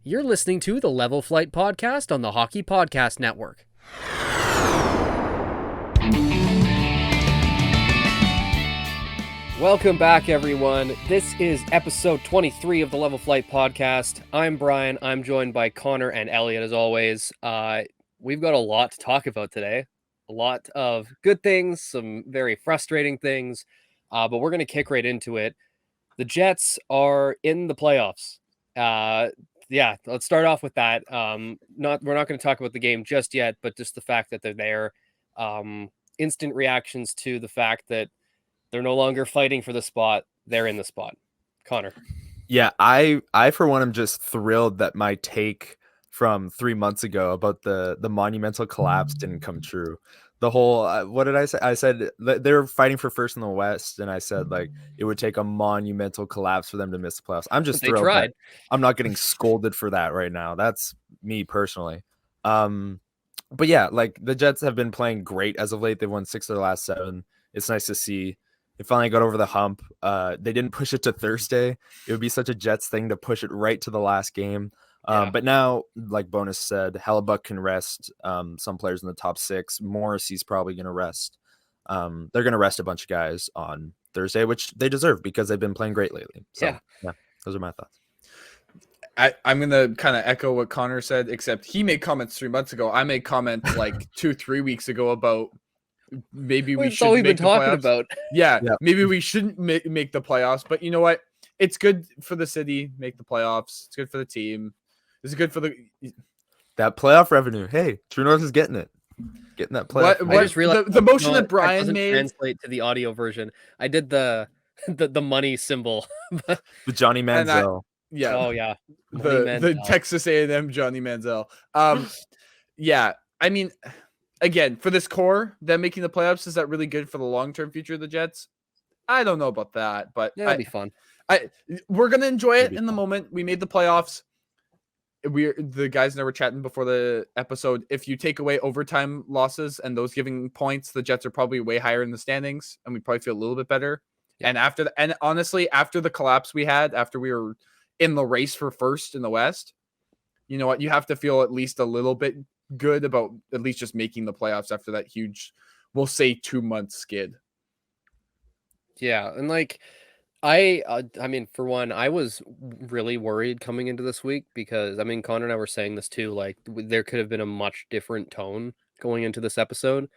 You're listening to the Level Flight Podcast on the Hockey Podcast Network. Welcome back, everyone. This is episode 23 of the Level Flight Podcast. I'm Brian. I'm joined by Connor and Elliot, as always. We've got a lot to talk about today. A lot of good things, some very frustrating things, but we're going to kick right into it. The Jets are in the playoffs. Yeah, let's start off with that. We're not going to talk about the game just yet, but just the fact that they're there. Instant reactions to the fact that they're no longer fighting for the spot. They're in the spot. Connor. Yeah, I for one am just thrilled that my take from 3 months ago about the monumental collapse didn't come true. The whole what did I say? I said they were fighting for first in the West, and I said like it would take a monumental collapse for them to miss the playoffs. I'm just thrilled that I'm not getting scolded for that right now. That's me personally. But yeah, like the Jets have been playing great as of late. They've won 6 of their last 7. It's nice to see. They finally got over the hump. They didn't push it to Thursday. It would be such a Jets thing to push it right to the last game. But now, like Bonus said, Hellebuck can rest some players in the top 6. Morrissey's probably going to rest. They're going to rest a bunch of guys on Thursday, which they deserve because they've been playing great lately. So, yeah those are my thoughts. I'm going to kind of echo what Connor said, except he made comments 3 months ago. I made comments like 2-3 weeks ago about maybe we should make the playoffs. About. Yeah, maybe we shouldn't make the playoffs. But you know what? It's good for the city, make the playoffs. It's good for the team. It's good for that playoff revenue. Hey, True North is getting it. Getting that playoff. I just realized the motion that Brian made translate to the audio version. I did the money symbol. The Johnny Manziel. Yeah. Oh yeah. The Texas A&M Johnny Manziel. Yeah. I mean, again, for this core, them making the playoffs, is that really good for the long-term future of the Jets? I don't know about that, but it'll be fun. We're gonna enjoy it in the moment. We made the playoffs. The guys and I were chatting before the episode. If you take away overtime losses and those giving points, the Jets are probably way higher in the standings, and we probably feel a little bit better. Yeah. And honestly, after the collapse we had, after we were in the race for first in the West, you know what? You have to feel at least a little bit good about at least just making the playoffs after that huge, we'll say 2-month skid. Yeah, and like I mean, for one, I was really worried coming into this week because I mean, Connor and I were saying this too. Like, there could have been a much different tone going into this episode.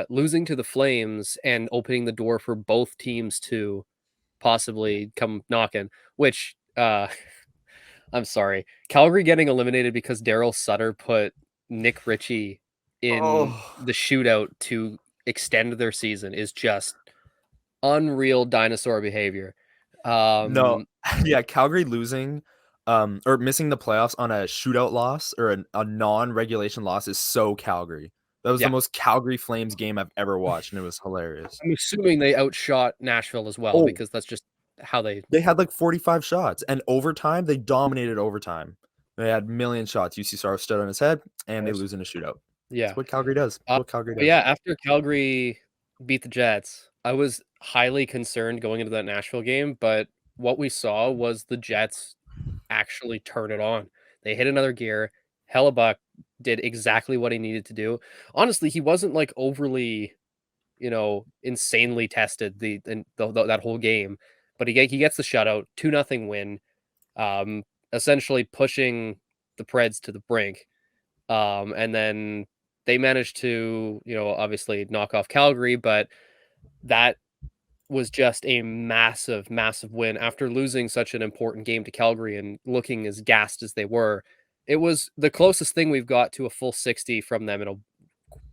Losing to the Flames and opening the door for both teams to possibly come knocking. Which, I'm sorry, Calgary getting eliminated because Daryl Sutter put Nick Ritchie in the shootout to extend their season is just unreal dinosaur behavior. No, yeah, Calgary losing or missing the playoffs on a shootout loss or a non-regulation loss is so Calgary. That was the most Calgary Flames game I've ever watched, and it was hilarious. I'm assuming they outshot Nashville as well because that's just how they had like 45 shots, and overtime they dominated overtime. They had million shots. UC Saros stood on his head, and they lose in a shootout. Yeah, that's what Calgary does. Yeah, after Calgary beat the Jets, I was highly concerned going into that Nashville game, but what we saw was the Jets actually turn it on. They hit another gear. Hellebuck did exactly what he needed to do. Honestly, he wasn't like overly, insanely tested that whole game, but he gets the shutout, 2-0 win, essentially pushing the Preds to the brink. And then they managed to, obviously knock off Calgary, but that was just a massive, massive win after losing such an important game to Calgary and looking as gassed as they were. It was the closest thing we've got to a full 60 from them in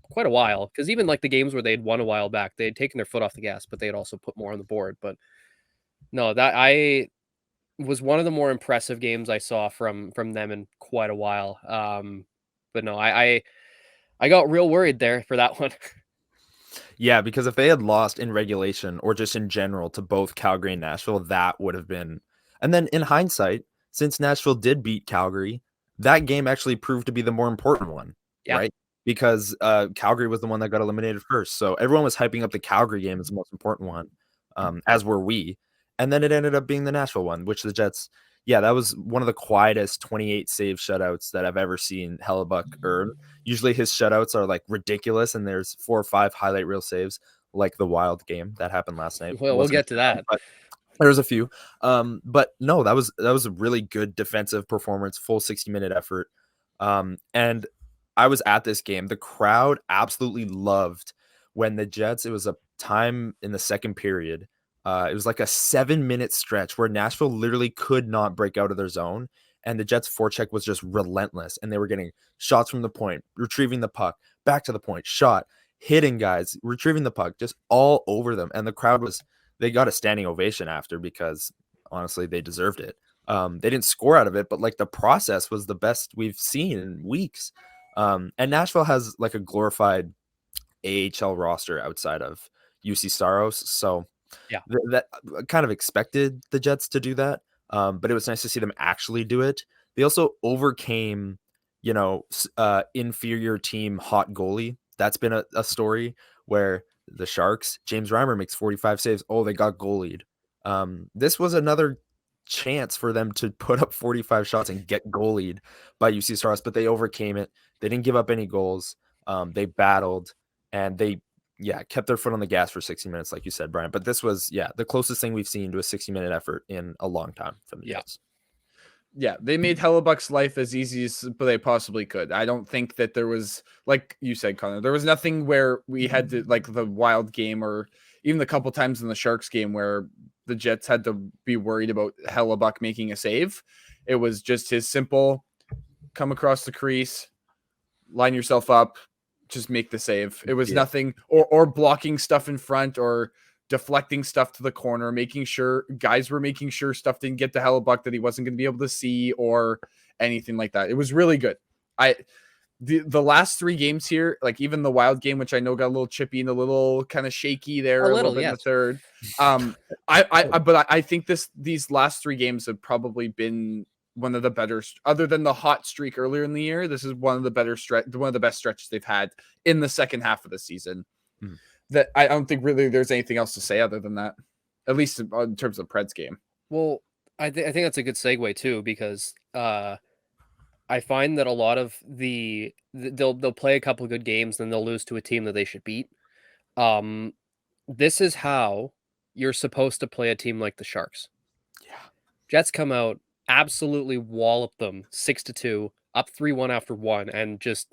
quite a while. Because even like the games where they'd won a while back, they had taken their foot off the gas, but they had also put more on the board. But no, that was one of the more impressive games I saw from them in quite a while. But no, I got real worried there for that one. Yeah, because if they had lost in regulation or just in general to both Calgary and Nashville, that would have been. And then in hindsight, since Nashville did beat Calgary, that game actually proved to be the more important one, right? Because Calgary was the one that got eliminated first. So everyone was hyping up the Calgary game as the most important one, as were we. And then it ended up being the Nashville one, which the Jets yeah, that was one of the quietest 28 save shutouts that I've ever seen Hellebuck earn. Usually his shutouts are like ridiculous, and there's 4 or 5 highlight reel saves, like the Wild game that happened last night. Well, we'll Wasn't a get to shutout, that. but there was a few. But no, that was a really good defensive performance, full 60-minute effort. And I was at this game. The crowd absolutely loved when the Jets, it was a time in the second period. It was like a 7-minute stretch where Nashville literally could not break out of their zone. And the Jets' forecheck was just relentless. And they were getting shots from the point, retrieving the puck, back to the point, shot, hitting guys, retrieving the puck, just all over them. And the crowd was, they got a standing ovation after, because honestly, they deserved it. They didn't score out of it, but like the process was the best we've seen in weeks. And Nashville has like a glorified AHL roster outside of UC Saros. So Yeah. that kind of expected the Jets to do that. But it was nice to see them actually do it. They also overcame, inferior team hot goalie. That's been a story where the Sharks, James Reimer makes 45 saves. Oh, they got goalied. This was another chance for them to put up 45 shots and get goalied by UC Saros, but they overcame it. They didn't give up any goals. They battled, and they kept their foot on the gas for 60 minutes, like you said, Brian. But this was, the closest thing we've seen to a 60-minute effort in a long time from the Jets. Yeah, they made Hellebuck's life as easy as they possibly could. I don't think that there was, like you said, Connor, there was nothing where we had to, like the Wild game or even the couple times in the Sharks game where the Jets had to be worried about Hellebuck making a save. It was just his simple come across the crease, line yourself up, just make the save. It was nothing or blocking stuff in front or deflecting stuff to the corner, making sure guys were making sure stuff didn't get to Hellebuck that he wasn't going to be able to see or anything like that. It was really good. The last 3 games here, like even the Wild game, which I know got a little chippy and a little kind of shaky there, a little bit in the third. But I think these last 3 games have probably been one of the better, other than the hot streak earlier in the year. This is one of the best stretches they've had in the second half of the season. That I don't think really there's anything else to say other than that, at least in terms of Preds game. Well, I think that's a good segue too, because I find that a lot of they'll play a couple of good games, then they'll lose to a team that they should beat. This is how you're supposed to play a team like the Sharks. Yeah. Jets come out, absolutely wallop them 6-2, up 3-1 after 1, and just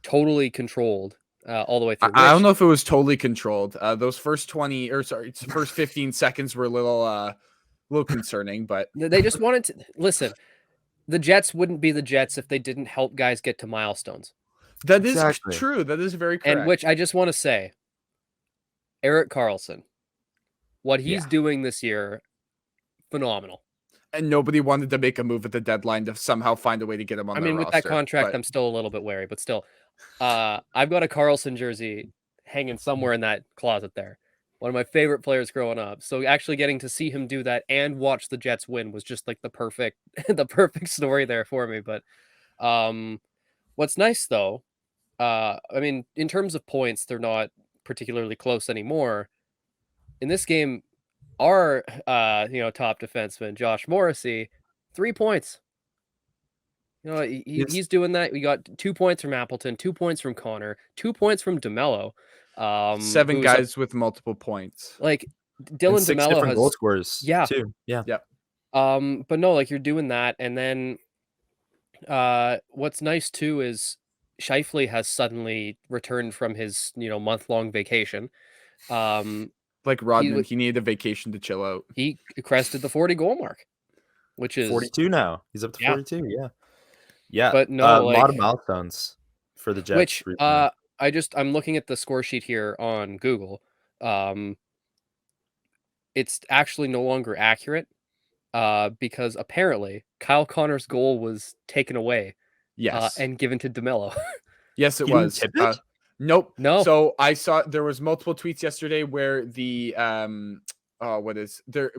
totally controlled all the way through. I don't know if it was totally controlled. Those first 15 seconds were a little concerning, but they just wanted to listen. The Jets wouldn't be the Jets if they didn't help guys get to milestones. That is true. That is very correct. And which I just want to say, Erik Karlsson, what he's doing this year, phenomenal. And nobody wanted to make a move at the deadline to somehow find a way to get him on the roster. With that contract, I'm still a little bit wary, but still. I've got a Karlsson jersey hanging somewhere in that closet there. One of my favorite players growing up. So actually getting to see him do that and watch the Jets win was just like the perfect story there for me. But what's nice though, in terms of points, they're not particularly close anymore. In this game, our top defenseman, Josh Morrissey, 3 points. He's doing that. We got 2 points from Appleton, 2 points from Connor, 2 points from DeMello. 7 guys with multiple points. Like Dylan DeMello has goal scorers too. Yeah. But no, like you're doing that, and then what's nice too is Scheifele has suddenly returned from his month-long vacation. Like Rodman, he needed a vacation to chill out. He crested the 40 goal mark, which is 42 now. He's up to 42. Yeah. But no, a lot of milestones for the Jets. Which I'm looking at the score sheet here on Google. It's actually no longer accurate because apparently Kyle Connor's goal was taken away. Yes. And given to DeMello. Yes, it was. Nope. No. So I saw there was multiple tweets yesterday where the there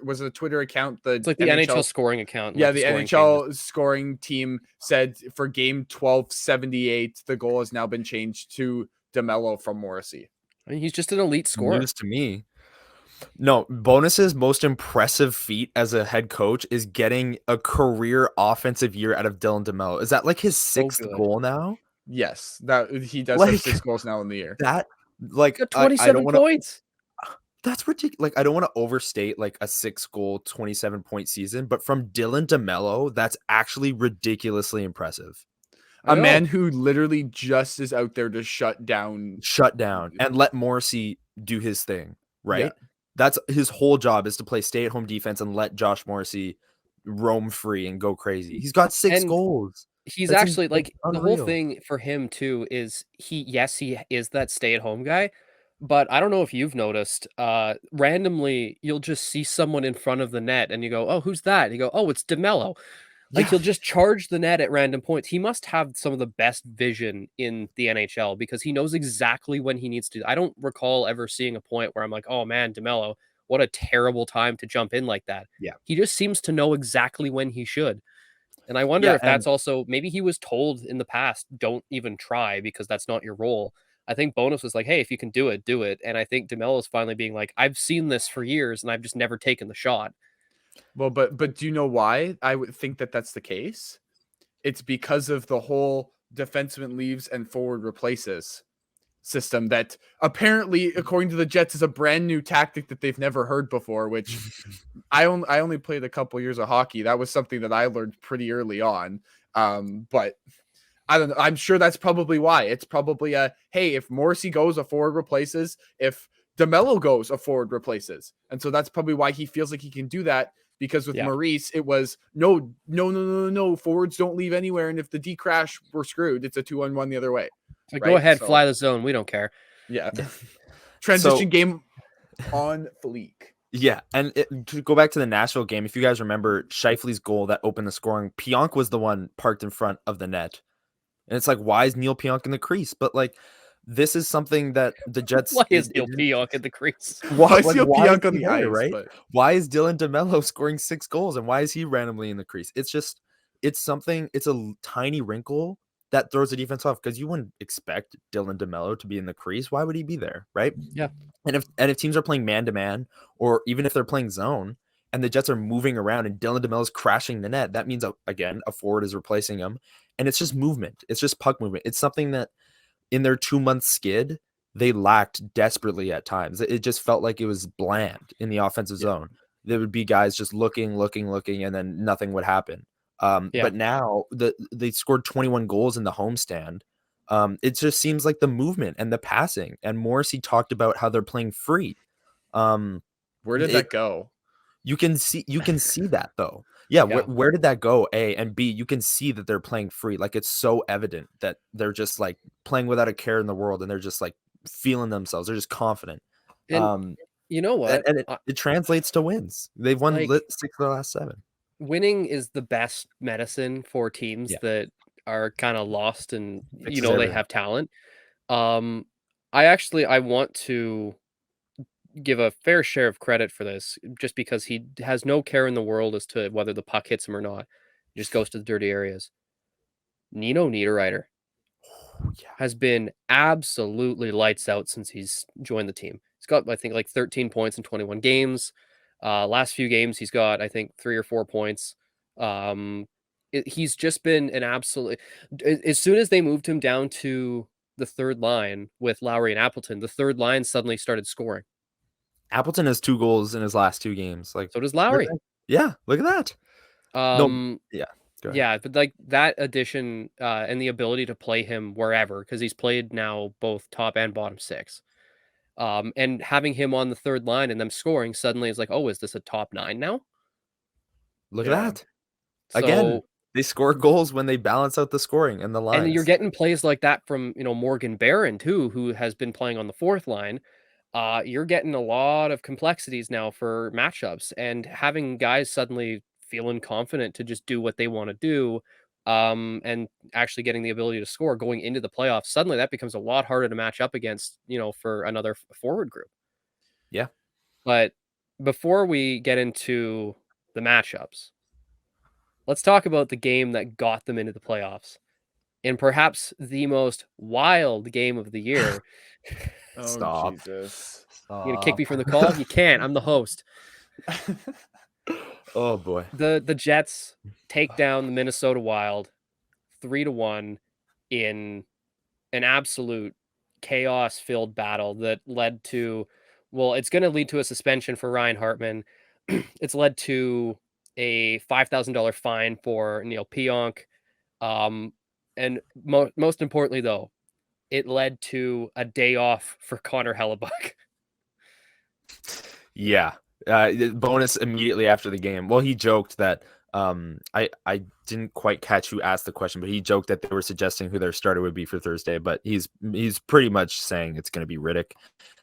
was a Twitter account, it's like the NHL scoring account. Yeah, the NHL scoring team said for game 1278, the goal has now been changed to DeMello from Morrissey. He's just an elite scorer. News to me. No, Bonus's most impressive feat as a head coach is getting a career offensive year out of Dylan DeMello. Is that like his So sixth good. goal now? Yes, that he does have Like 6 goals now in the year. that, like Got I don't 27 want to. points. That's ridiculous. Like I don't want to overstate like a 6 goal, 27-point season, but from Dylan DeMello, that's actually ridiculously impressive. I A man know. who literally just is out there to shut down. Shut down and let Morrissey do his thing, Yeah. right? That's his whole job, is to play stay-at-home defense and let Josh Morrissey roam free and go crazy. He's got 6 And goals. he's That's actually that's like the whole unreal. thing for him too is he is that stay-at-home guy, but I don't know if you've noticed, randomly you'll just see someone in front of the net and you go, "Oh, who's that?" And you go, "Oh, it's DeMello." Like, Yeah. he'll just charge the net at random points. He must have some of the best vision in the NHL because he knows exactly when he needs to. I don't recall ever seeing a point where I'm like, "Oh man, DeMello, what a terrible time to jump in like that." Yeah. He just seems to know exactly when he should. And I wonder Yeah, if and that's also maybe he was told in the past, "Don't even try because that's not your role." I think Bonus was like, "Hey, if you can do it, do it." And I think DeMello is finally being like, "I've seen this for years and I've just never taken the shot." Well, but do you know why I would think that that's the case? It's because of the whole defenseman leaves and forward replaces system that apparently, according to the Jets, is a brand new tactic that they've never heard before. Which I only played a couple years of hockey. That was something that I learned pretty early on. But I don't know. I'm sure that's probably why. It's probably a hey, if Morrissey goes, a forward replaces. If DeMello goes, a forward replaces. And so that's probably why he feels like he can do that. Because with Yeah. Maurice, it was no, no, no, no, no. Forwards don't leave anywhere. And if the D crash, we're screwed. It's a 2-on-1 the other way. It's like, "Go Right. ahead, So fly the zone, we don't care." yeah. yeah. So Transition game on fleek. yeah, and to go back to the Nashville game, if you guys remember Scheifele's goal that opened the scoring, Pionk was the one parked in front of the net. And it's like, why is Neil Pionk in the crease? But like, this is something that the Jets, Why is Neil Pionk in the crease? I like, see a why is Pionk on he the there, ice, right? but Why is Dylan DeMello scoring 6 goals and why is he randomly in the crease? It's just, it's a tiny wrinkle that throws the defense off because you wouldn't expect Dylan DeMello to be in the crease. Why would he be there, right? Yeah. And if teams are playing man to man, or even if they're playing zone, and the Jets are moving around and Dylan DeMello is crashing the net, that means again a forward is replacing him, and it's just movement. It's just puck movement. It's something that in their 2 month skid they lacked desperately at times. It just felt like it was bland in the offensive zone. There would be guys just looking, and then nothing would happen. Yeah. But now they scored 21 goals in the homestand. It just seems like the movement and the passing. And Morrissey talked about how they're playing free. Where did that go? You can see that though. Yeah, Yeah. where did that go? A and B, you can see that they're playing free. Like it's so evident that they're just like playing without a care in the world, and they're just like feeling themselves. They're just confident. And Um, you know and, what? and it translates to wins. They've won Like, 6 of the last 7. winning is the best medicine for teams Yeah, that are kinda lost and, fixes they everything. have talent. Um, I want to give a fair share of credit for this just because he has no care in the world as to whether the puck hits him or not. He just goes to the dirty areas. Nino Niederreiter Oh, yeah, has been absolutely lights out since he's joined the team. He's got, I think, like 13 points in 21 games. Last few games, he's got, I think, 3 or 4 points. He's just been an absolute. As soon as they moved him down to the third line with Lowry and Appleton, the third line suddenly started scoring. Appleton has 2 goals in his last 2 games. Like, So does Lowry. yeah, look at that. No, Um, yeah, go ahead. yeah, but like that addition and the ability to play him wherever because he's played now both top and bottom six. And having him on the third line and them scoring suddenly is like, oh, is this a top nine now? Look at Yeah. that. Again, So, they score goals when they balance out the scoring and the and you're lines. getting plays like that from, Morgan Barron too, who has been playing on the fourth line. You're getting a lot of complexities now for matchups and having guys suddenly feeling confident to just do what they want to do. And actually getting the ability to score going into the playoffs, suddenly that becomes a lot harder to match up against, for another forward group. Yeah. But before we get into the matchups, let's talk about the game that got them into the playoffs. in perhaps the most wild game of the year. Oh, Stop. Jesus. You gonna kick me from the call? You can't. I'm the host. Oh boy. The Jets take down the Minnesota Wild 3-1 in an absolute chaos-filled battle that led to, well, it's going to lead to a suspension for Ryan Hartman. It's led to a $5,000 fine for Neil Pionk. And most importantly, though, it led to a day off for Connor Hellebuck. Yeah. Bonus immediately after the game. Well, he joked that I didn't quite catch who asked the question, but he joked that they were suggesting who their starter would be for Thursday, but he's pretty much saying it's going to be Riddick.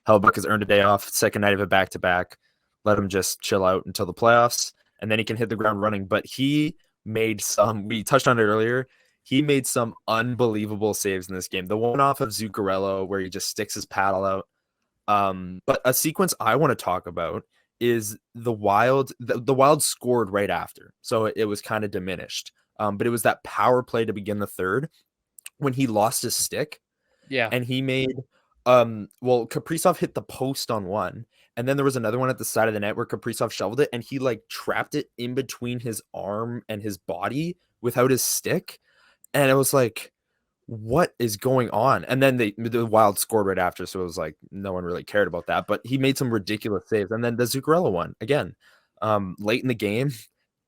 Hellebuck has earned a day off, second night of a back-to-back. Let him just chill out until the playoffs, and then he can hit the ground running. But he made some, we touched on it earlier, he made some unbelievable saves in this game. The one off of Zuccarello where he just sticks his paddle out. But a sequence I want to talk about is the Wild. The Wild scored right after, so it was kind of diminished. But it was that power play to begin the third when he lost his stick. Yeah. And he made Kaprizov hit the post on one, and then there was another one at the side of the net where Kaprizov shoveled it, and he like trapped it in between his arm and his body without his stick. And it was like, what is going on? And then the Wild scored right after, so it was like no one really cared about that. But he made some ridiculous saves, and then the Zuccarello one again, late in the game,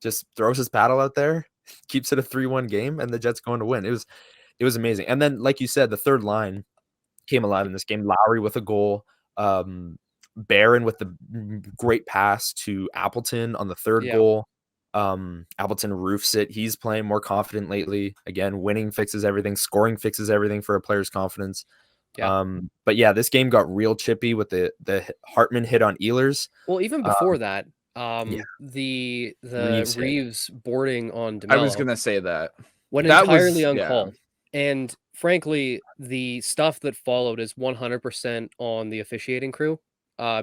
just throws his paddle out there, keeps it a 3-1 game, and the Jets going to win. It was amazing. And then, like you said, the third line came alive in this game. Lowry with a goal, Barron with the great pass to Appleton on the third goal. Appleton roofs it. He's playing more confident lately. Again, winning fixes everything. Scoring fixes everything for a player's confidence. Yeah. But yeah, this game got real chippy with the Hartman hit on Ehlers. Well, even before that, Reeves the Reeves boarding on DeMello. I was gonna say that went that entirely was, uncalled. And frankly, the stuff that followed is 100% on the officiating crew.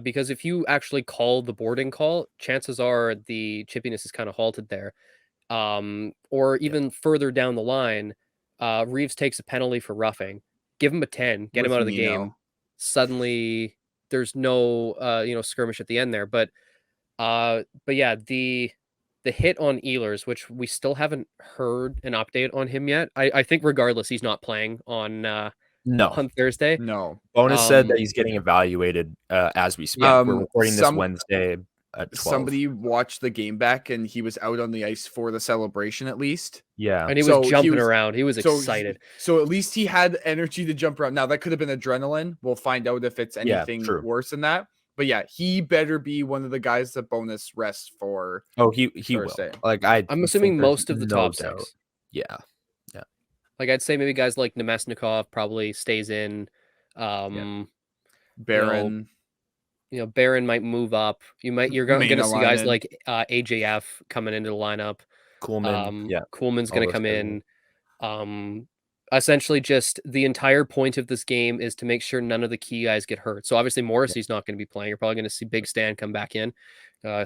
Because if you actually call the boarding call, chances are the chippiness is kind of halted there. Or even further down the line, Reeves takes a penalty for roughing. Give him a 10, get him out of the game. Suddenly, there's no skirmish at the end there. But yeah, the hit on Ehlers, which we still haven't heard an update on him yet. I think regardless, he's not playing on Thursday. No. Bonus said that he's getting evaluated as we speak. We're recording this Wednesday at 12. Somebody watched the game back, and he was out on the ice for the celebration at least. Yeah. And he was jumping around. He was excited. So at least he had energy to jump around. Now, that could have been adrenaline. We'll find out if it's anything worse than that. But yeah, he better be one of the guys that bonus rests for. Oh, he Thursday. Will. Like I'm assuming most of the top doubt. 6. Yeah. Like I'd say maybe guys like Nemesnikov probably stays in. Barron. Barron might move up. You're going to see guys like AJF coming into the lineup. Coolman. Coolman's going to come in. Essentially, just the entire point of this game is to make sure none of the key guys get hurt. So obviously Morrissey's not going to be playing. You're probably going to see Big Stan come back in.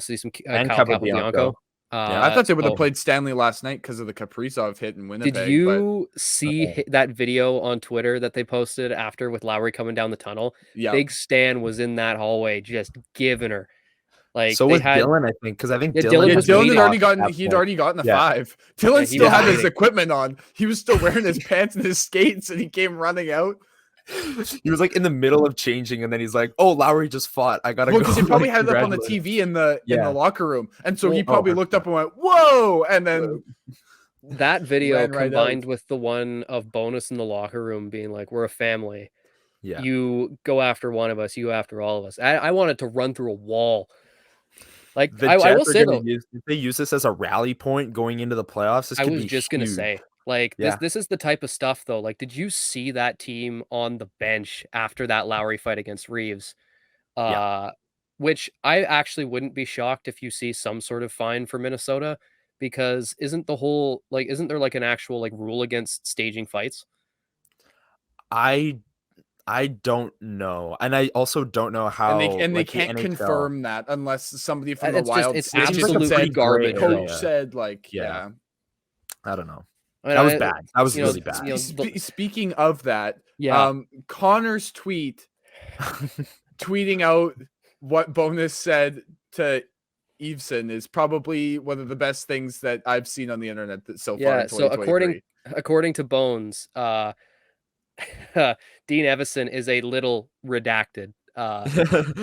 See some Kyle Capobianco. I thought they would have played Stanley last night because of the Kaprizov hit in Winnipeg. Did you see that video on Twitter that they posted after with Lowry coming down the tunnel? Yeah. Big Stan was in that hallway just giving her. Like so was Dylan, I think, because I think Dylan had already gotten a 5. Dylan still had his equipment on. He was still wearing his pants and his skates, and he came running out. He was like in the middle of changing, and then he's like, "Oh, Lowry just fought. I gotta go." Because he probably had it up on the TV in the locker room, and so he probably looked up and went, "Whoa!" And then that video combined with the one of Bonus in the locker room being like, "We're a family. Yeah, you go after one of us, you after all of us." I wanted to run through a wall. Like the I will say though, if they use this as a rally point going into the playoffs, I was just gonna say. Like this is the type of stuff though. Like, did you see that team on the bench after that Lowry fight against Reeves? Which I actually wouldn't be shocked if you see some sort of fine for Minnesota, because isn't there like an actual like rule against staging fights? I don't know, and I also don't know how. And they can't confirm that unless somebody from the Wild. It's absolutely garbage. Coach said I don't know. I That was mean, bad. That was you know, really bad. you know, Speaking of that, yeah, Connor's tweeting out what Bonus said to Eveson is probably one of the best things that I've seen on the internet so far in yeah. So 2023. according to Bones, Dean Evison is a little redacted.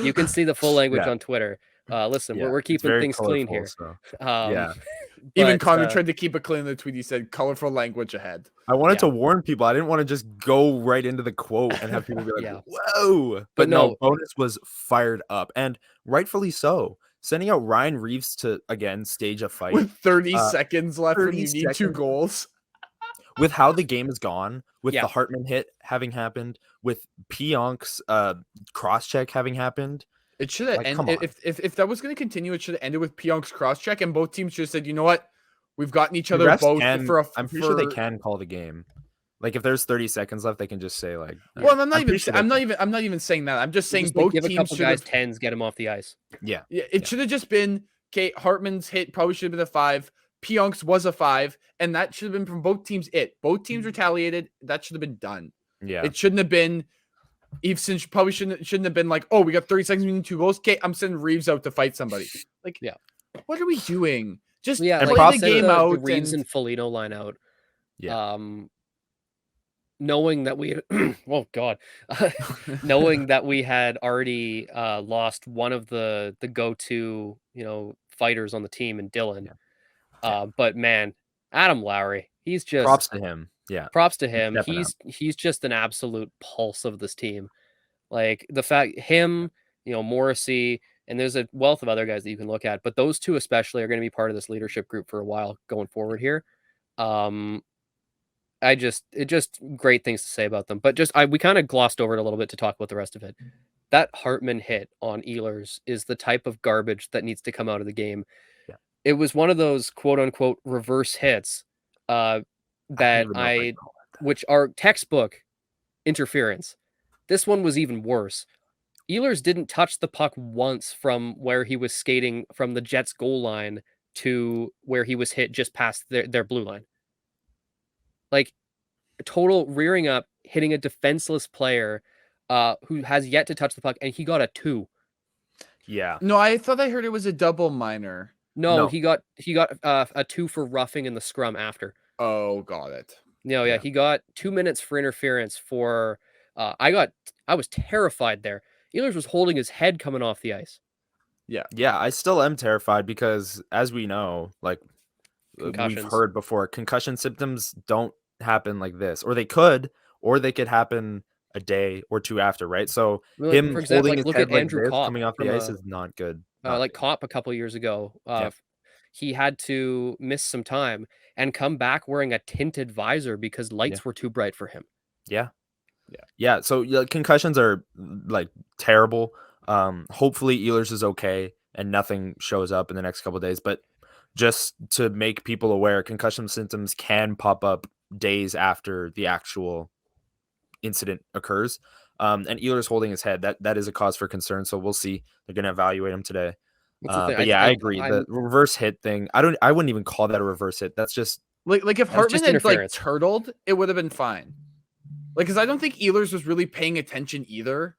You can see the full language Yeah, on Twitter. Listen, yeah. we're It's keeping very things clean colorful, here. so Um, yeah. Even but Connor tried to keep it clean in the tweet. He said, "Colorful language ahead." I wanted yeah, to warn people. I didn't want to just go right into the quote and have people be like, yeah. "Whoa!" But But no, no, Bonus was fired up, and rightfully so. Sending out Ryan Reeves to again stage a fight With 30 uh, seconds left when 30 you need 2 seconds goals. with how the game has gone, with yeah, the Hartman hit having happened, with Pionk's cross check having happened. It should have Like, come ended on. if that was going to continue. It should have ended with Pionk's cross check, and both teams just said, "You know what? We've gotten each The other refs both can. for a I'm pretty sure they for." can call the game. Like if there's 30 seconds left, they can just say like. Well, I'm not I'm even. pretty sure they can. I'm not even saying that. I'm just saying just like both give a teams couple should guys have. tens, get him off the ice. Yeah. Yeah, it should have just been. Okay, Hartman's hit probably should have been a 5. Pionk's was a 5, and that should have been from both teams. Both teams retaliated. That should have been done. Yeah. It shouldn't have been. Eveson probably shouldn't have been like, "Oh, we got 30 seconds, we need 2 goals." Okay, I'm sending Reeves out to fight somebody. Like, Yeah. What are we doing? Just Yeah, And play like the send game the out Reeves and and Foligno line out. Yeah. Knowing that we oh god, knowing that we had already lost one of the go-to fighters on the team in Dylan. Yeah. But man, Adam Lowry, he's just Props to him. Yeah. props to He's him. stepping up. He's just an absolute pulse of this team. Like the fact him, Morrissey, and there's a wealth of other guys that you can look at, but those two especially are going to be part of this leadership group for a while going forward here. It just great things to say about them, but we kind of glossed over it a little bit to talk about the rest of it. That Hartman hit on Ehlers is the type of garbage that needs to come out of the game. Yeah. It was one of those quote unquote reverse hits which are textbook interference. This one was even worse. Ehlers didn't touch the puck once from where he was skating from the Jets goal line to where he was hit just past their blue line. Like total rearing up, hitting a defenseless player who has yet to touch the puck, and he got a 2. Yeah. No, I thought I heard it was a double minor. No. He got a 2 for roughing in the scrum after. Oh, got it. No, yeah, he got 2 minutes for interference for. I was terrified there. Ehlers was holding his head coming off the ice. Yeah, I still am terrified because, as we know, like we've heard before, concussion symptoms don't happen like this, or they could happen a day or 2 after, right? So Well, him for example, holding his look head at like Andrew this, Kopp coming off from the ice is not good. like Kopp a couple years ago. He had to miss some time and come back wearing a tinted visor because lights were too bright for him. Yeah. So concussions are like terrible. Hopefully Ehlers is okay and nothing shows up in the next couple of days. But just to make people aware, concussion symptoms can pop up days after the actual incident occurs. And Ehlers holding his head, that is a cause for concern. So we'll see. They're going to evaluate him today. But yeah, I agree. The reverse hit thing, I wouldn't even call that a reverse hit. That's just like if Hartman had like turtled, it would have been fine. Like, because I don't think Ehlers was really paying attention either.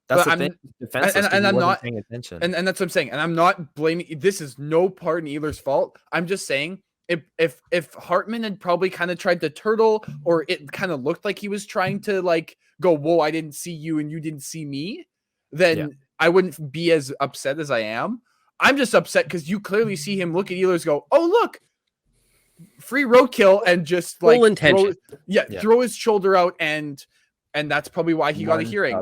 That's the thing. Defenseless, and I'm not paying attention. And that's what I'm saying. And I'm not blaming. This is no part in Ehlers' fault. I'm just saying if Hartman had probably kind of tried to turtle, or it kind of looked like he was trying to like go, "Whoa, I didn't see you and you didn't see me," then I wouldn't be as upset as I am. I'm just upset because you clearly see him look at Ehlers, go, "Oh, look, free roadkill," and just like full intention. Throw his shoulder out, and that's probably why he got a hearing.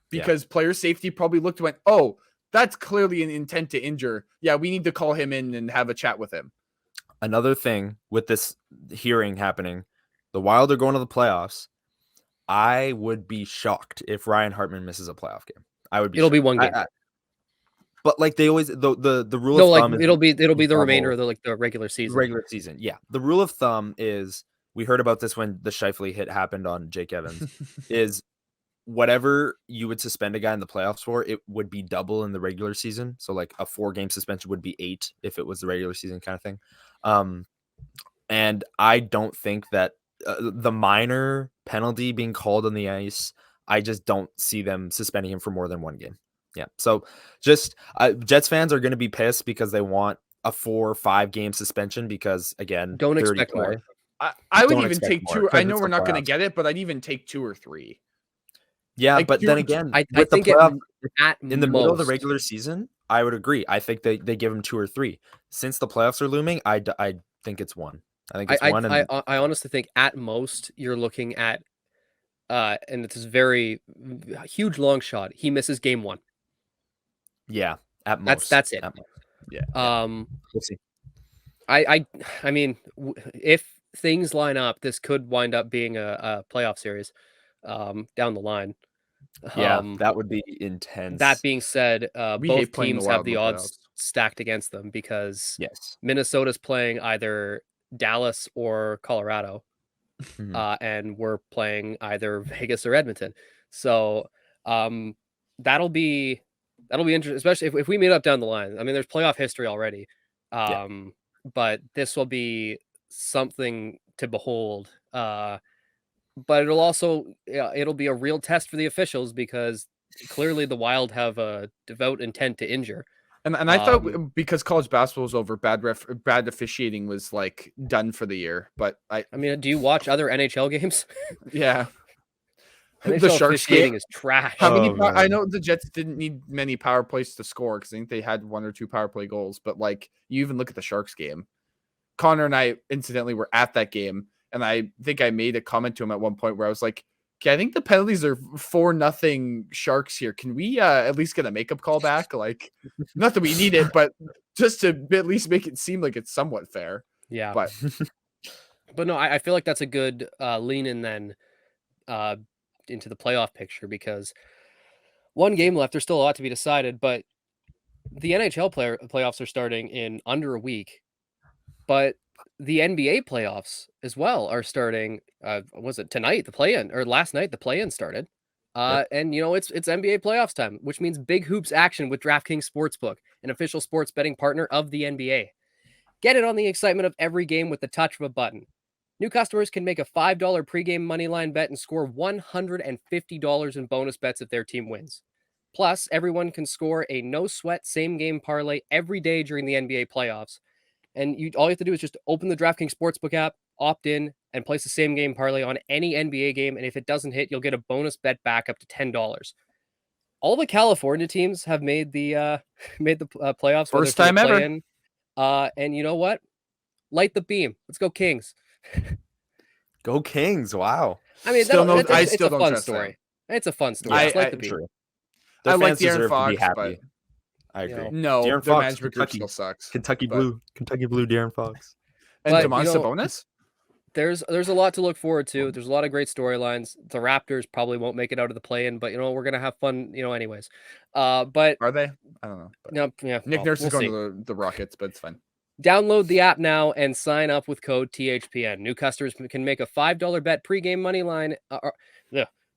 Because player safety probably looked and went, "Oh, that's clearly an intent to injure. Yeah, we need to call him in and have a chat with him." Another thing with this hearing happening, the Wild are going to the playoffs. I would be shocked if Ryan Hartman misses a playoff game. I would be. It'll be one game. But like they always the rule of thumb is it'll be the remainder of the regular season. Regular season, yeah. The rule of thumb is, we heard about this when the Scheifele hit happened on Jake Evans, is whatever you would suspend a guy in the playoffs for, it would be double in the regular season. So like a 4-game suspension would be 8 if it was the regular season kind of thing. And I don't think that the minor penalty being called on the ice, I just don't see them suspending him for more than one game. Yeah. So just Jets fans are going to be pissed because they want a 4 or 5 game suspension because, again, Don't dirty expect play. more. I would Don't even expect take more 2. I 'cause know it's we're the not going to playoffs. get it, but I'd even take 2 or 3. Yeah, Like, but then again, I with the think it playoff at in the middle of the most. regular season, I would agree. I think they give him 2 or 3. Since the playoffs are looming, I think it's 1. I think it's 1, and I honestly think at most you're looking at, and it's a very huge long shot. He misses game 1. yeah, at That's most. it. At most. Yeah. We'll see. I mean, if things line up, this could wind up being a playoff series down the line. Yeah, Um, that would be that intense. being said, We hate both playing the teams have Wild in the the odds playoffs. stacked against them because Yes. Minnesota's playing either Dallas or Colorado, Mhm. and we're playing either Vegas or Edmonton. So that'll be interesting, especially if we meet up down the line. I mean, there's playoff history already, Yeah. but this will be something to behold. But it'll also it'll be a real test for the officials because clearly the Wild have a devout intent to injure. And I thought because college basketball was over, bad officiating was like done for the year. But I mean, do you watch other NHL games? yeah, the NHL Sharks officiating game. is trash. How many? Oh, I man. know the Jets didn't need many power plays to score because I think they had 1 or 2 power play goals. But like, you even look at the Sharks game. Connor and I incidentally were at that game, and I think I made a comment to him at one point where I was like, "Okay, I think the penalties are 4-0 Sharks here. Can we at least get a makeup call back? Like, not that we need it, but just to at least make it seem like it's somewhat fair." Yeah. But But no, I feel like that's a good lean in then uh, into the playoff picture because one game left. There's still a lot to be decided, but the NHL playoffs are starting in under a week. But the NBA playoffs as well are starting. Was it tonight? The play-in or last night? The play-in started. Yep. And you know it's NBA playoffs time, which means big hoops action with DraftKings Sportsbook, an official sports betting partner of the NBA. Get in on the excitement of every game with the touch of a button. New customers can make a $5 pregame moneyline bet and score $150 in bonus bets if their team wins. Plus, everyone can score a no-sweat same-game parlay every day during the NBA playoffs. And all you have to do is just open the DraftKings Sportsbook app, opt in, and place the same-game parlay on any NBA game. And if it doesn't hit, you'll get a bonus bet back up to $10. All the California teams have made the playoffs. first time ever. And you know what? Light the beam. Let's go Kings. Go Kings. Wow. I mean, I it's still a don't fun trust story. them. It's a fun story. I- Just light I- the beam. True. I Their like fans De'Aaron deserve to be Fox, but happy. I agree. no, De'Aaron their Fox, management group Kentucky. still sucks. Kentucky but- Blue. Kentucky Blue, De'Aaron Fox. And But, Domantas you know, Sabonis? There's a lot to look forward to. There's a lot of great storylines. The Raptors probably won't make it out of the play-in, but we're gonna have fun, anyways. But Are they? I don't know. But no, yeah, Nick Nurse we'll is going see. to the Rockets, but it's fine. Download the app now and sign up with code THPN. New customers can make a $5 bet pregame money line.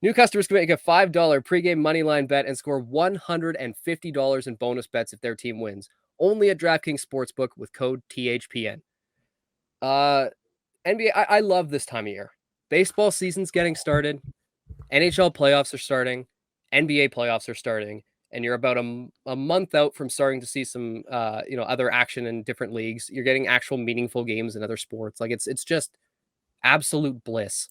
New customers can make a $5 pregame money line bet and score $150 in bonus bets if their team wins. Only at DraftKings Sportsbook with code THPN. NBA, I love this time of year. Baseball season's getting started. NHL playoffs are starting. NBA playoffs are starting. And you're about a month out from starting to see some, other action in different leagues. You're getting actual meaningful games in other sports. Like it's just absolute bliss.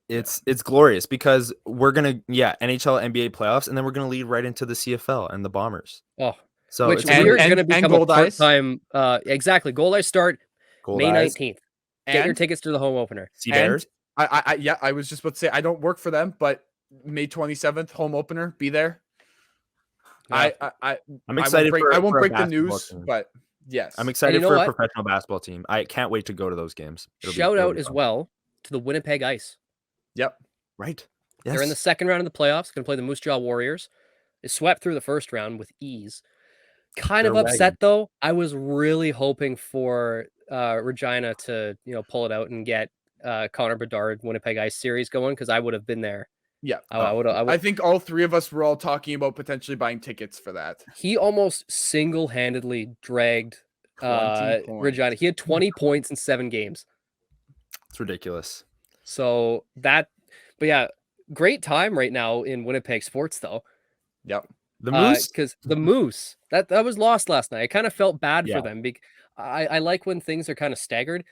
It's glorious because we're gonna NHL NBA playoffs, and then we're gonna lead right into the CFL and the Bombers. Oh, So which it's we're and- going to and become a Gold Ice. part-time. Exactly, Gold Ice start Gold May Eyes, 19th. Get your And tickets to the home opener. Sea Bears. I was just about to say I don't work for them, but May 27th home opener, be there. Yeah. I'm excited I won't for a break the basketball news, team. but yes, I'm excited you know for what? a professional basketball team. I can't wait to go to those games. Shout out as well to the Winnipeg Ice. Yep. Right. They're in the second round of the playoffs. Going to play the Moose Jaw Warriors. They swept through the first round with ease. Kind of They're upset wagging. though. I was really hoping for Regina to pull it out and get Connor Bedard Winnipeg Ice series going because I would have been there. Yeah. I would. I think all three of us were all talking about potentially buying tickets for that. He almost single-handedly dragged 20 Regina. points. He had 20 points in 7 games. It's ridiculous. So but yeah, great time right now in Winnipeg sports though. Yep. The Moose? Because the Moose, that was lost last night. I kind of felt bad for Yeah. them. I like when things are kind of staggered.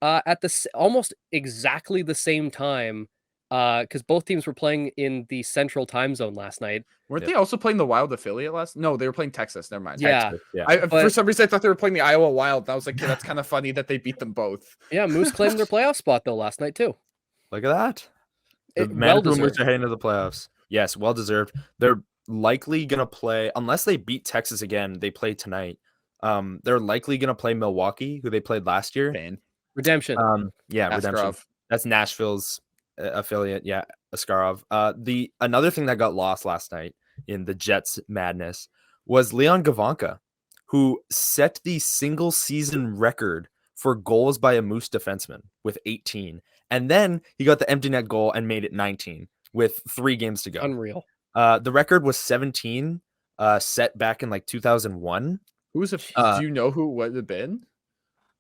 At almost exactly the same time, because both teams were playing in the central time zone last night. Weren't they also playing the Wild affiliate last? No, they were playing Texas. Never mind. Yeah. Texas, yeah. For But some reason I thought they were playing the Iowa Wild. And I was like, okay, that's kind of funny that they beat them both. yeah, Moose claimed their playoff spot though last night too. Look at that. The Well Manitoba Moose deserved. are heading to the playoffs. Yes, well deserved. They're likely gonna play, unless they beat Texas again. They play tonight. They're likely gonna play Milwaukee, who they played last year. Bane. Redemption. Yeah, Redemption. Askarov. That's Nashville's affiliate. Yeah, Askarov. The another thing that got lost last night in the Jets madness was Leon Gavanka, who set the single season record for goals by a Moose defenseman with 18. And then he got the empty net goal and made it 19 with 3 games to go. Unreal. The record was 17, set back in like 2001. Do you know who would have been?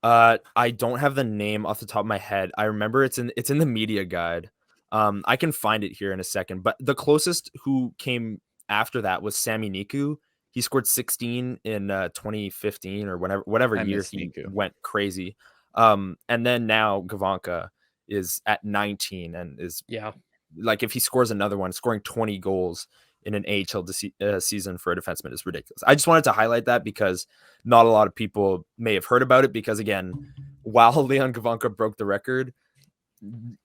I don't have the name off the top of my head. I remember it's in the media guide. I can find it here in a second. But the closest who came after that was Sami Niku. He scored 16 in 2015 or whatever year he went crazy. And then now Gavanka is at 19 and is like, if he scores another one, scoring 20 goals in an AHL season for a defenseman is ridiculous. I just wanted to highlight that because not a lot of people may have heard about it because, again, while Leon Gavanka broke the record,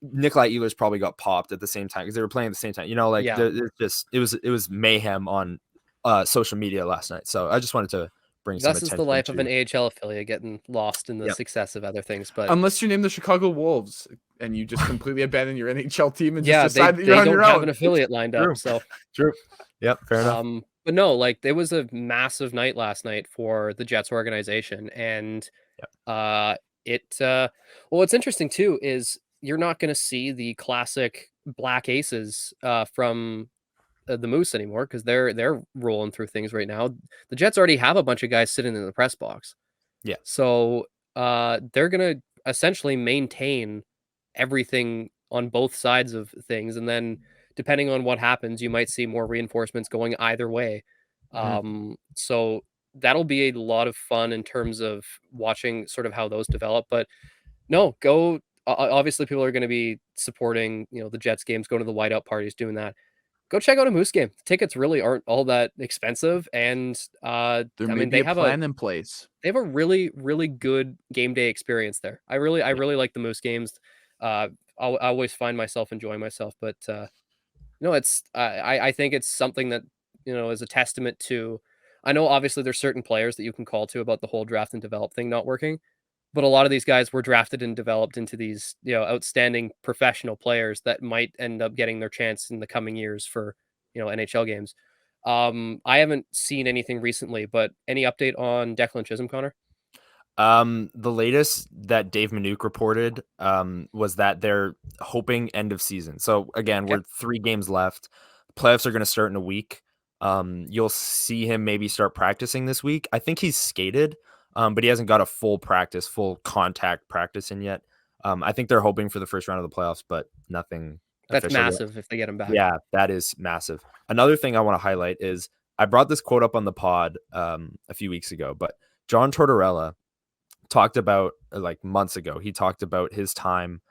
Nikolai Ehlers probably got popped at the same time because they were playing at the same time. You know, like it was mayhem on social media last night. So I just wanted to bring some attention. This is the life of an AHL affiliate, getting lost in the success of other things. But unless you name the Chicago Wolves and you just completely abandon your NHL team and just decide they that you're on your own. Don't have an affiliate lined up. So true. Yep, fair enough. But no, like there was a massive night last night for the Jets organization, and what's interesting too is you're not going to see the classic Black Aces from the Moose anymore because they're rolling through things right now. The Jets already have a bunch of guys sitting in the press box. Yeah. So they're going to essentially maintain everything on both sides of things. And then depending on what happens, you might see more reinforcements going either way. So that'll be a lot of fun in terms of watching sort of how those develop. But no, obviously people are going to be supporting, the Jets games, going to the whiteout parties, doing that. Go check out a Moose game. Tickets really aren't all that expensive, and they have a plan in place. They have a really, really good game day experience there. I really like the Moose games. I always find myself enjoying myself, but it's I think it's something that is a testament to. I know obviously there's certain players that you can call to about the whole draft and develop thing not working. But a lot of these guys were drafted and developed into these, outstanding professional players that might end up getting their chance in the coming years for, NHL games. I haven't seen anything recently, but any update on Declan Chisholm, Connor? The latest that Dave Minuk reported was that they're hoping end of season. So again, we're 3 games left. Playoffs are going to start in a week. You'll see him maybe start practicing this week. I think he's skated. But he hasn't got a full contact practice in yet. I think they're hoping for the first round of the playoffs, but nothing. That's massive if they get him back. Yeah, that is massive. Another thing I want to highlight is I brought this quote up on the pod a few weeks ago, but John Tortorella talked about months ago. He talked about his time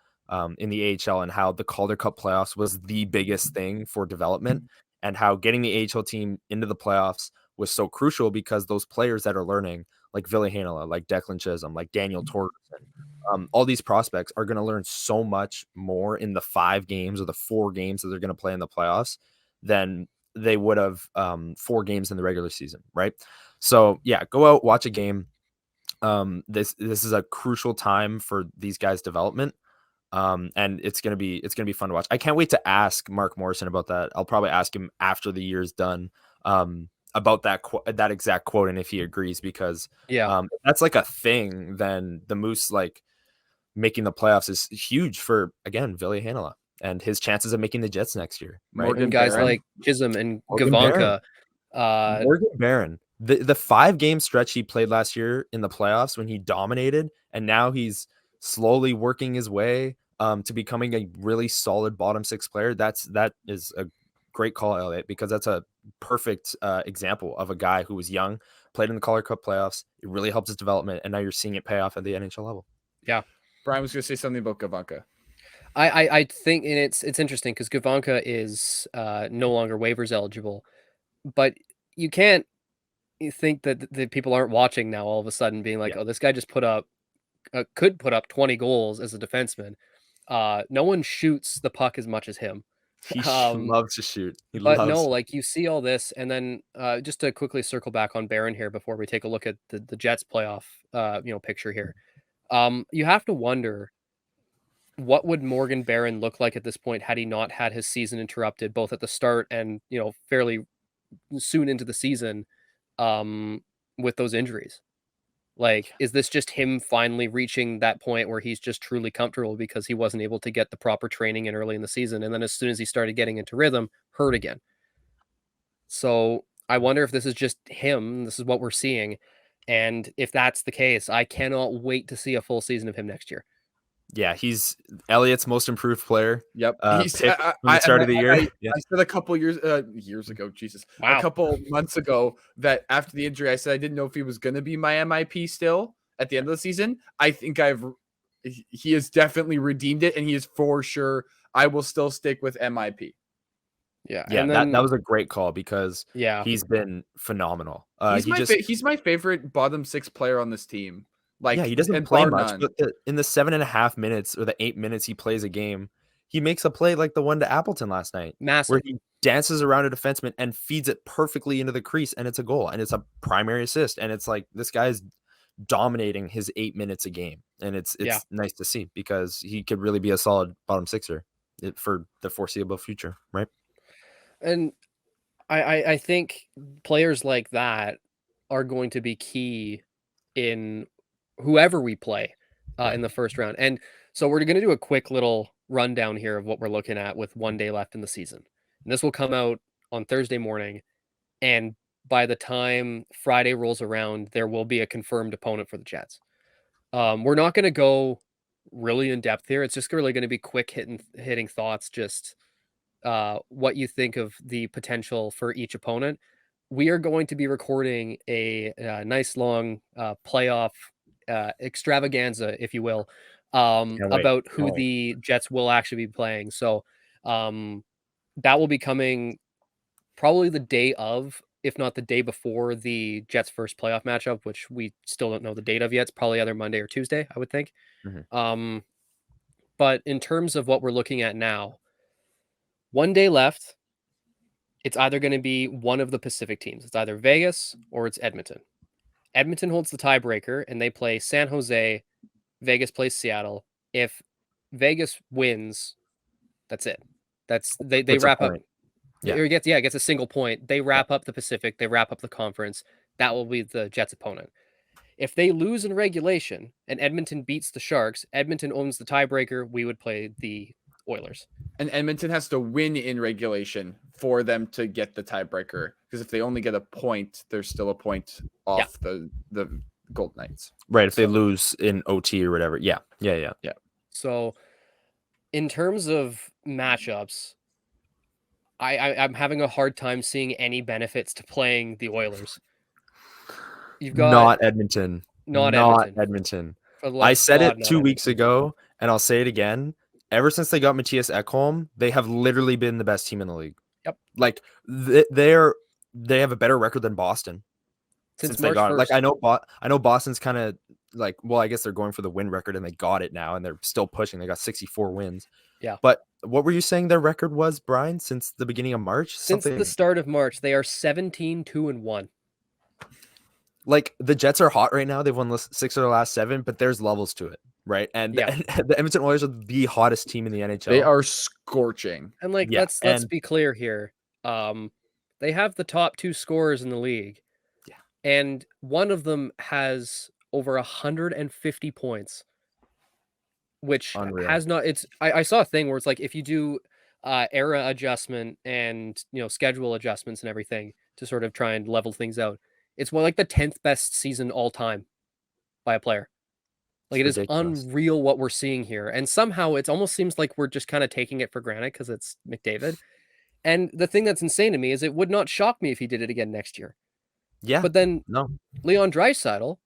in the AHL and how the Calder Cup playoffs was the biggest thing for development and how getting the AHL team into the playoffs was so crucial because those players that are learning, like Ville Heinola, like Declan Chisholm, like Daniel Torgerson, all these prospects are going to learn so much more in the 5 games or the 4 games that they're going to play in the playoffs than they would have 4 games in the regular season, right? So yeah, go out, watch a game. This is a crucial time for these guys' development. And it's gonna be fun to watch. I can't wait to ask Mark Morrison about that. I'll probably ask him after the year's done. About that exact quote and if he agrees, because that's like a thing, then the Moose making the playoffs is huge for, again, Ville Heinola and his chances of making the Jets next year. Right? Morgan guys Barron, like Chisholm and Gavanka. Morgan Barron. The 5-game stretch he played last year in the playoffs when he dominated, and now he's slowly working his way. to becoming a really solid bottom six player, that is a great call, Elliot, because that's a perfect example of a guy who was young, played in the Calder Cup playoffs. It really helped his development, and now you're seeing it pay off at the NHL level. Yeah. Brian was going to say something about Gavanka. I think, and it's interesting because Gavanka is no longer waivers eligible, but you can't think that the people aren't watching now all of a sudden being like, Yeah. oh, this guy just could put up 20 goals as a defenseman. No one shoots the puck as much as him. He Um, loves to shoot. He but no, loves. like you see all this, and then just to quickly circle back on Barron here before we take a look at the Jets playoff picture here. You have to wonder, what would Morgan Barron look like at this point had he not had his season interrupted both at the start and fairly soon into the season with those injuries? Like, is this just him finally reaching that point where he's just truly comfortable because he wasn't able to get the proper training in early in the season, and then as soon as he started getting into rhythm, hurt again? So I wonder if this is just him. This is what we're seeing, and if that's the case, I cannot wait to see a full season of him next year. Yeah, he's Elliot's most improved player. Yep. He's from the start of the year. I said a couple years ago, Jesus, Wow. a couple months ago, that after the injury, I said I didn't know if he was going to be my MIP still at the end of the season. I think he has definitely redeemed it, and he is for sure. I will still stick with MIP. Yeah, Yeah, and then that was a great call because yeah, he's been phenomenal. He's my favorite bottom six player on this team. Like, yeah, he doesn't and play bar much, none. but in the 7.5 minutes or the 8 minutes he plays a game, he makes a play like the one to Appleton last night, massive. where he dances around a defenseman and feeds it perfectly into the crease, and it's a goal, and it's a primary assist, and it's like this guy's dominating his 8 minutes a game, and it's Yeah. nice to see because he could really be a solid bottom sixer for the foreseeable future, right? And I think players like that are going to be key in whoever we play in the first round. And so we're going to do a quick little rundown here of what we're looking at with 1 day left in the season. And this will come out on Thursday morning. And by the time Friday rolls around, there will be a confirmed opponent for the Jets. We're not going to go really in depth here. It's just really going to be quick hitting thoughts, just what you think of the potential for each opponent. We are going to be recording a nice long playoff extravaganza, if you will, about who the Jets will actually be playing. So that will be coming probably the day of, if not the day before, the Jets' first playoff matchup, which we still don't know the date of yet. It's probably either Monday or Tuesday, I would think. Mm-hmm. But in terms of what we're looking at now, 1 day left. It's either going to be one of the Pacific teams. It's either Vegas or it's Edmonton. Edmonton holds the tiebreaker, and they play San Jose. Vegas plays Seattle. If Vegas wins, that's it. They wrap up. Yeah. Or gets a single point. They wrap up the Pacific. They wrap up the conference. That will be the Jets' opponent. If they lose in regulation and Edmonton beats the Sharks, Edmonton owns the tiebreaker. We would play the Oilers. And Edmonton has to win in regulation for them to get the tiebreaker. Because if they only get a point, there's still a point off the Gold Knights. Right. If they lose in OT or whatever. Yeah. So in terms of matchups, I'm having a hard time seeing any benefits to playing the Oilers. You've got not Edmonton. Not Edmonton. Edmonton. I said it 2 Edmonton. weeks ago, and I'll say it again. Ever since they got Matthias Ekholm, they have literally been the best team in the league. Yep. Like they have a better record than Boston since they got it. Like I know Boston's kind of like, well, I guess they're going for the win record and they got it now and they're still pushing. They got 64 wins. Yeah. But what were you saying their record was, Brian, since the beginning of March? Since the start of March, they are 17-2-1. Like the Jets are hot right now. They've won 6 of their last 7, but there's levels to it, right? And the Edmonton Oilers are the hottest team in the NHL. They are scorching. And let's be clear here. They have the top 2 scorers in the league. Yeah. And one of them has over 150 points, which Unreal. has not. I saw a thing where it's like if you do era adjustment and schedule adjustments and everything to sort of try and level things out, it's more like the 10th best season all time by a player. Like, it is ridiculous. unreal what we're seeing here, and somehow it almost seems like we're just kinda taking it for granted because it's McDavid, and the thing that's insane to me is it would not shock me if he did it again next year. Yeah. But then No. Leon Draisaitl,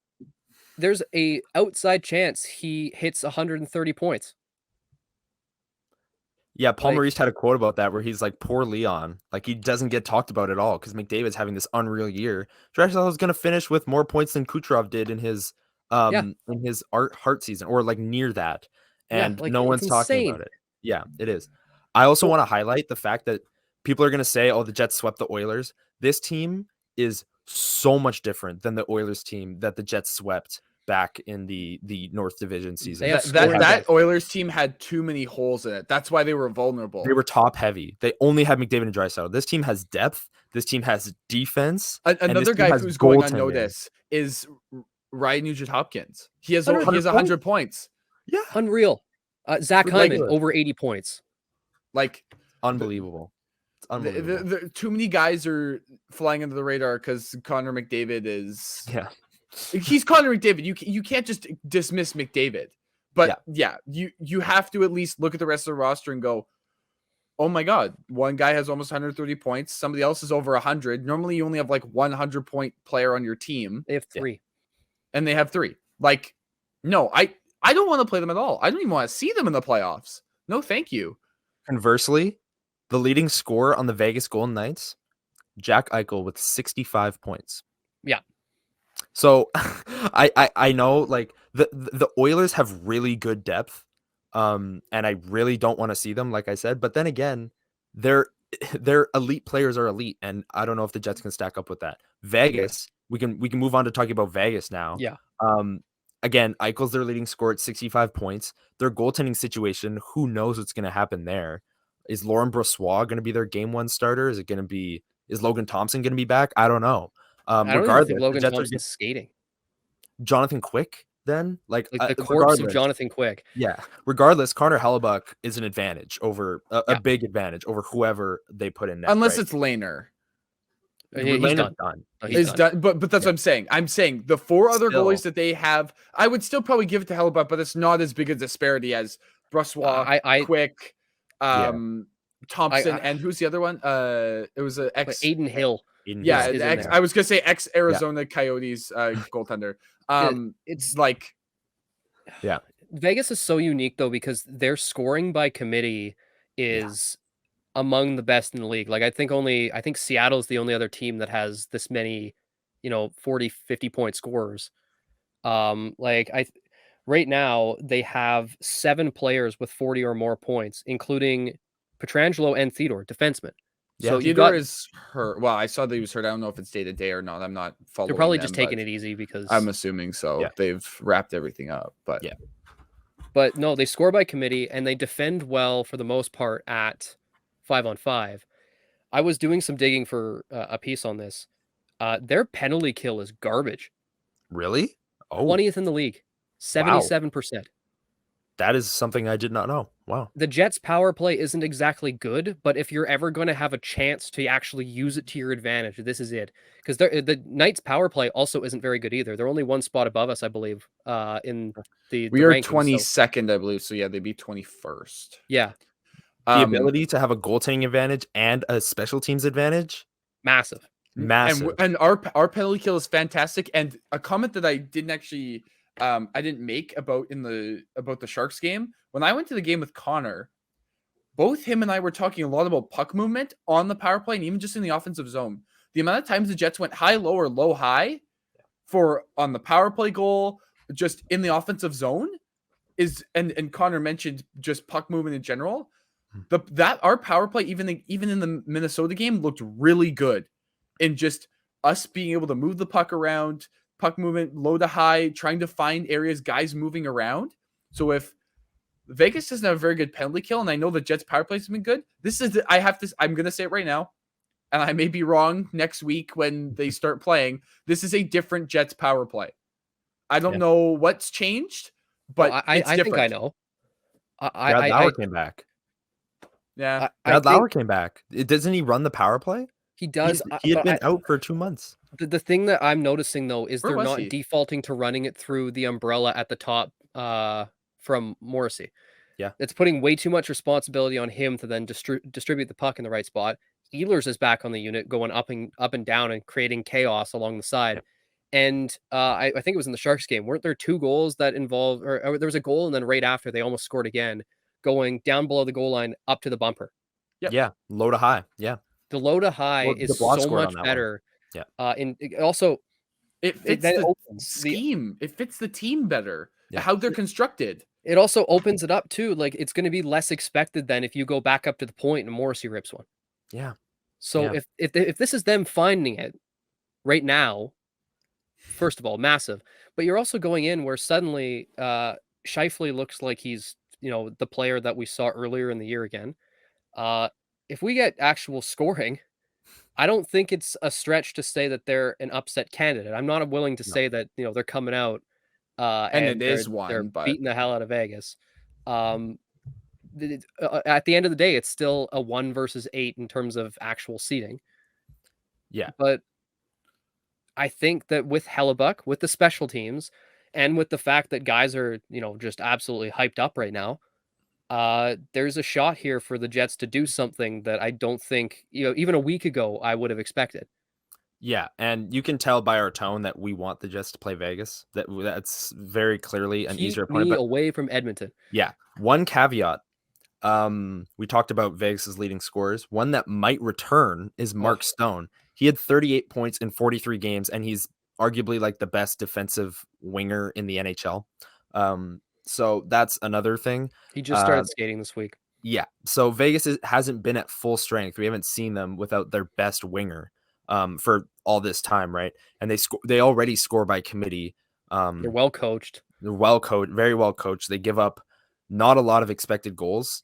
there's a outside chance he hits 130 points. Yeah, Paul Like, Maurice had a quote about that where he's like, "Poor Leon, like he doesn't get talked about at all because McDavid's having this unreal year. Drexler is going to finish with more points than Kucherov did yeah, in his heart season or like near that, yeah, and like, no it's one's talking insane. about it. Yeah, it is. I also Well, want to highlight the fact that people are going to say, "Oh, the Jets swept the Oilers." This team is so much different than the Oilers team that the Jets swept back in the North Division season. they have That scoring depth. Oilers team had too many holes in it. That's why they were vulnerable. They were top heavy. They only had McDavid and Draisaitl. This team has depth. This team has defense. And this Another team guy has who's going goaltending. unnoticed is Ryan Nugent-Hopkins. He has 100 100 points. Yeah, Unreal. Zach Ridiculous. Hyman, over 80 points. Like, unbelievable. It's unbelievable. too many guys are flying under the radar because Connor McDavid is. Yeah. He's Connor McDavid. You can't just dismiss McDavid. But yeah, you have to at least look at the rest of the roster and go, oh my God, one guy has almost 130 points. Somebody else is over 100. Normally you only have like 100-point player on your team. They have 3. And they have 3. Like, no, I don't want to play them at all. I don't even want to see them in the playoffs. No, thank you. Conversely, the leading scorer on the Vegas Golden Knights, Jack Eichel with 65 points. Yeah. So I know like the Oilers have really good depth. And I really don't want to see them, like I said. But then again, their elite players are elite, and I don't know if the Jets can stack up with that. Vegas, we can move on to talking about Vegas now. Yeah. Again, Eichel's their leading scorer at 65 points. Their goaltending situation, who knows what's going to happen there? Is Laurent Brossoit going to be their game 1 starter? Is Logan Thompson going to be back? I don't know. I don't even think Logan Thompson's skating. Jonathan Quick, then like the corpse of Jonathan Quick. Yeah. Regardless, Connor Hellebuck is an advantage over a big advantage over whoever they put in net. Unless it's Lehner. He's done. He's done. But that's what I'm saying. I'm saying the 4 other goalies that they have, I would still probably give it to Hellebuck, but it's not as big a disparity as Brossoit, Quick, Thompson, and who's the other one? It was an ex Aiden Hill. I was gonna say ex Arizona Coyotes goaltender. It's like, Vegas is so unique though because their scoring by committee is among the best in the league. Like I think Seattle's the only other team that has this many, 40, 50 point scorers. Right now they have 7 players with 40 or more points, including Pietrangelo and Theodore, defensemen. Yeah, so Theodore is hurt. Well, I saw that he was hurt. I don't know if it's day to day or not. I'm not following. They're probably just taking it easy because I'm assuming so. They've wrapped everything up, but But no, they score by committee and they defend well for the most part at 5-on-5. I was doing some digging for a piece on this. Their penalty kill is garbage. Really? 20th in the league, 77%. Wow. That is something I did not know. Wow. The Jets' power play isn't exactly good, but if you're ever going to have a chance to actually use it to your advantage, this is it. Because the Knights' power play also isn't very good either. They're only 1 spot above us, I believe, in the We are rankings, 22nd, I believe. So, yeah, they'd be 21st. Yeah. The ability to have a goaltending advantage and a special teams advantage? Massive. And our penalty kill is fantastic. And a comment that I didn't actually... I didn't make about the Sharks game. When I went to the game with Connor, both him and I were talking a lot about puck movement on the power play and even just in the offensive zone. The amount of times the Jets went high, low, or low, high on the power play goal, just in the offensive zone is, and Connor mentioned just puck movement in general. That our power play, even in the Minnesota game, looked really good in just us being able to move the puck around, puck movement, low to high, trying to find areas, guys moving around. So if Vegas doesn't have a very good penalty kill, and I know the Jets power play has been good, I'm going to say it right now, and I may be wrong next week when they start playing. This is a different Jets power play. I don't know what's changed, but I think I know. Brad Lauer came back. Yeah. Brad Lauer came back. Doesn't he run the power play? He does. He had been out for 2 months. The thing that I'm noticing, though, is Where they're was not he? defaulting to running it through the umbrella at the top Morrissey. Yeah. It's putting way too much responsibility on him to then distribute the puck in the right spot. Ehlers is back on the unit, going up and down and creating chaos along the side. Yep. And I think it was in the Sharks game. Weren't there 2 goals that involved, or there was a goal and then right after they almost scored again, going down below the goal line up to the bumper. Yep. Yeah, low to high. Yeah. The low to high Well, is DeBlanc so scored on much that one. better. Yeah. Also, it fits then the opens scheme. It fits the team better. Yeah. How they're constructed. It also opens it up too. Like, it's going to be less expected than if you go back up to the point and Morrissey rips one. Yeah. So Yeah. if this is them finding it right now, first of all, massive. But you're also going in where suddenly Scheifele looks like he's, the player that we saw earlier in the year again. If we get actual scoring, I don't think it's a stretch to say that they're an upset candidate. I'm not willing to No. say that, they're coming out And it they're, is one, they're but beating the hell out of Vegas. At the end of the day, it's still a 1 versus 8 in terms of actual seeding. Yeah. But I think that with Hellebuck, with the special teams, and with the fact that guys are, just absolutely hyped up right now, there's a shot here for the Jets to do something that I don't think, even a week ago, I would have expected. Yeah, and you can tell by our tone that we want the Jets to play Vegas. That's very clearly an easier Keep opponent. me But away from Edmonton. yeah, one caveat. We talked about Vegas's leading scorers. One that might return is Mark Stone. He had 38 points in 43 games, and he's arguably like the best defensive winger in the NHL. So that's another thing. He just started skating this week. Yeah, so Vegas hasn't been at full strength. We haven't seen them without their best winger for all this time, right? And they already score by committee. They're well coached. They're well coached, very well coached. They give up not a lot of expected goals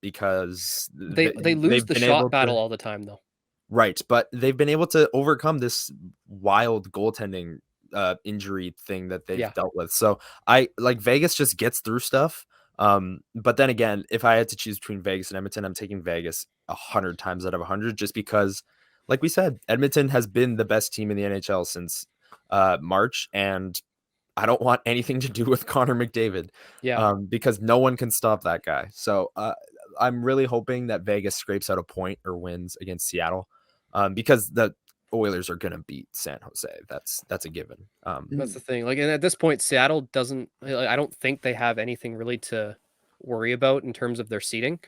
because they lose the shot battle all the time, though. Right, but they've been able to overcome this wild goaltending injury thing that they've dealt with. So Vegas just gets through stuff. But then again, if I had to choose between Vegas and Edmonton, I'm taking Vegas 100 times out of 100, just because, like we said, Edmonton has been the best team in the NHL since March, and I don't want anything to do with Connor McDavid, because no one can stop that guy. So I'm really hoping that Vegas scrapes out a point or wins against Seattle, because the Oilers are going to beat San Jose. That's a given. That's the thing. Like, and at this point, Seattle doesn't. I don't think they have anything really to worry about in terms of their seeding.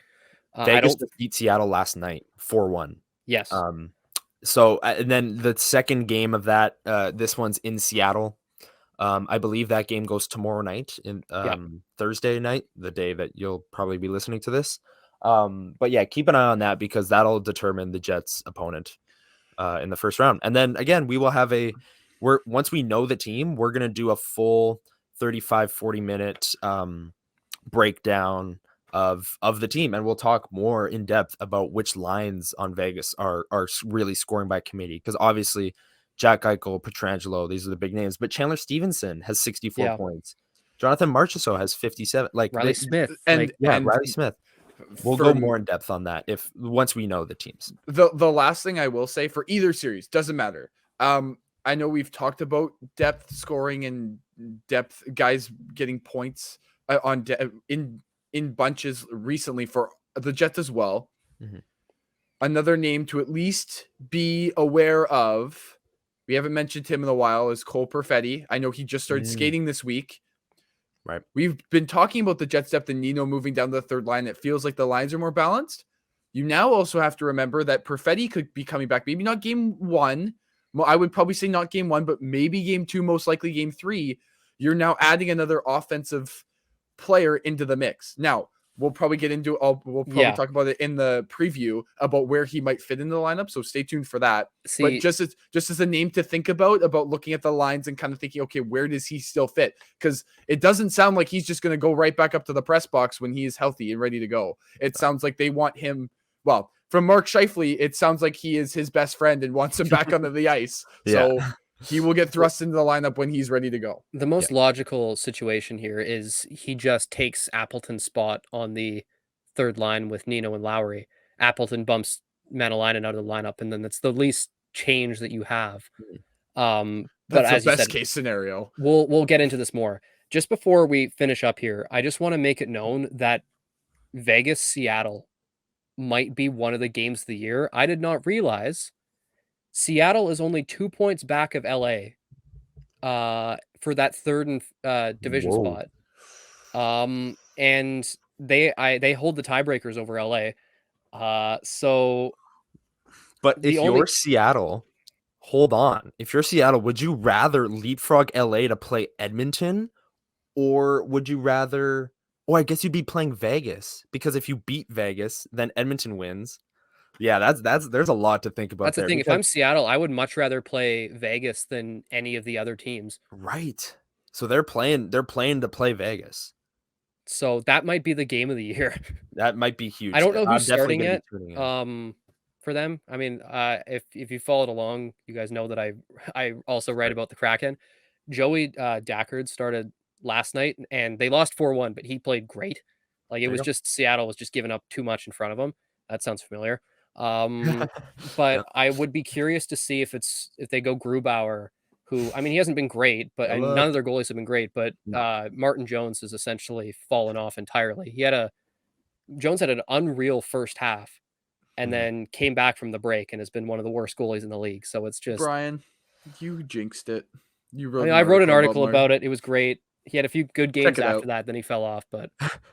Vegas beat Seattle last night 4-1. Yes. So and then the second game of that, this one's in Seattle. I believe that game goes tomorrow night, Thursday night, the day that you'll probably be listening to this. But yeah, keep an eye on that, because that'll determine the Jets' opponent in the first round. And then again, we will have once we know the team, we're going to do a full 35-40 minute breakdown of the team, and we'll talk more in depth about which lines on Vegas are really scoring by committee, because obviously Jack Eichel, Pietrangelo, these are the big names, but Chandler Stevenson has 64 points. Jonathan Marchessault has 57. Riley Smith. Riley Smith. We'll go more in depth on that once we know the teams. The last thing I will say for either series, doesn't matter. I know we've talked about depth scoring and depth guys getting points in bunches recently for the Jets as well. Mm-hmm. Another name to at least be aware of, we haven't mentioned him in a while, is Cole Perfetti. I know he just started skating this week. Right. We've been talking about the Jets' depth and Nino moving down to the third line. It feels like the lines are more balanced. You now also have to remember that Perfetti could be coming back. Maybe not game 1. I would probably say not game 1, but maybe game 2, most likely game 3. You're now adding another offensive player into the mix. Now, we'll probably get into talk about it in the preview about where he might fit in the lineup. So stay tuned for that. But just as a name to think about looking at the lines and kind of thinking, okay, where does he still fit? Because it doesn't sound like he's just going to go right back up to the press box when he is healthy and ready to go. It sounds like they want him. Well, from Mark Scheifele, it sounds like he is his best friend and wants him back onto the ice. So he will get thrust into the lineup when he's ready to go. The most logical situation here is he just takes Appleton's spot on the third line with Nino and Lowry. Appleton bumps Manalainen out of the lineup, and then that's the least change that you have. That's the best case scenario. We'll get into this more. Just before we finish up here, I just want to make it known that Vegas Seattle might be one of the games of the year. I did not realize Seattle is only 2 points back of LA for that third and division Whoa. spot. And they hold the tiebreakers over LA. So But the if only you're Seattle, hold on. If you're Seattle, would you rather leapfrog LA to play Edmonton, or would you rather? Oh, I guess you'd be playing Vegas, because if you beat Vegas, then Edmonton wins. Yeah, that's there's a lot to think about that's the there, thing. If because I'm Seattle, I would much rather play Vegas than any of the other teams. right. So they're playing to play Vegas. So that might be the game of the year. That might be I huge. don't know I'm who's definitely starting going to be it. tuning in. For them. I mean, if you followed along, you guys know that I also write Right. about the Kraken. Joey Dackard started last night, and they lost 4-1, but he played great. Like it There was you just Seattle was just giving up too much in front of him. That sounds familiar. go. But Yep. I would be curious to see if they go Grubauer, who I mean he hasn't been great, but Good and none luck. of their goalies have been great. But No. Martin Jones has essentially fallen off entirely. Jones had an unreal first half and Mhm. then came back from the break and has been one of the worst goalies in the league. So it's just, Brian, you jinxed it. You I wrote mean, an I wrote an article article about it. It was great. He had a few good Check games it after out. that. Then he fell off, but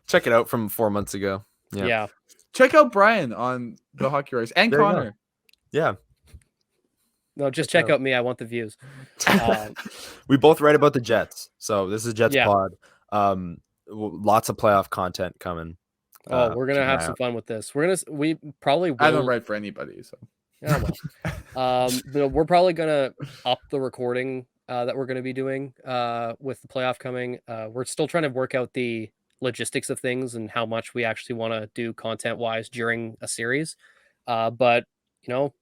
Check it out from 4 months ago. Yeah. yeah. Check out Brian on the Hockey Writers and There you go. Connor. Yeah. No, just Check it check out. out me. I want the views. We both write about the Jets. So this is Jets Yeah. pod. Lots of playoff content coming. Oh, we're gonna Keep an have eye some out. fun with this. We probably I don't will. write for anybody, so Yeah, well. But we're probably gonna up the recording that we're gonna be doing with the playoff coming. We're still trying to work out the logistics of things and how much we actually want to do content wise during a series. But you know,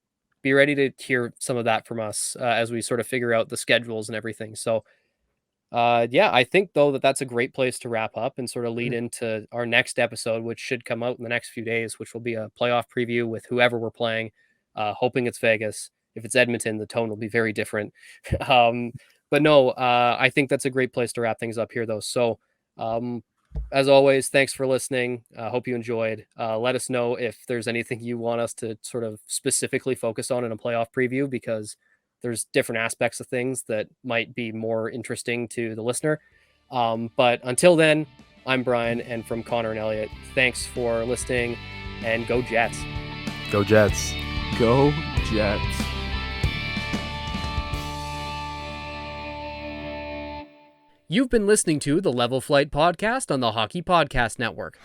be ready to hear some of that from us as we sort of figure out the schedules and everything. So yeah, I think though that that's a great place to wrap up and sort of lead into our next episode, which should come out in the next few days, which will be a playoff preview with whoever we're playing. Hoping it's Vegas. If it's Edmonton, the tone will be very different. um, but no, I think that's a great place to wrap things up here, though. So, as always, thanks for listening. Hope you enjoyed. Let us know if there's anything you want us to sort of specifically focus on in a playoff preview, because there's different aspects of things that might be more interesting to the listener. But until then, I'm Brian, and from Connor and Elliot, thanks for listening, and go Jets. Go Jets. go Jets. You've been listening to the Level Flight Podcast on the Hockey Podcast Network.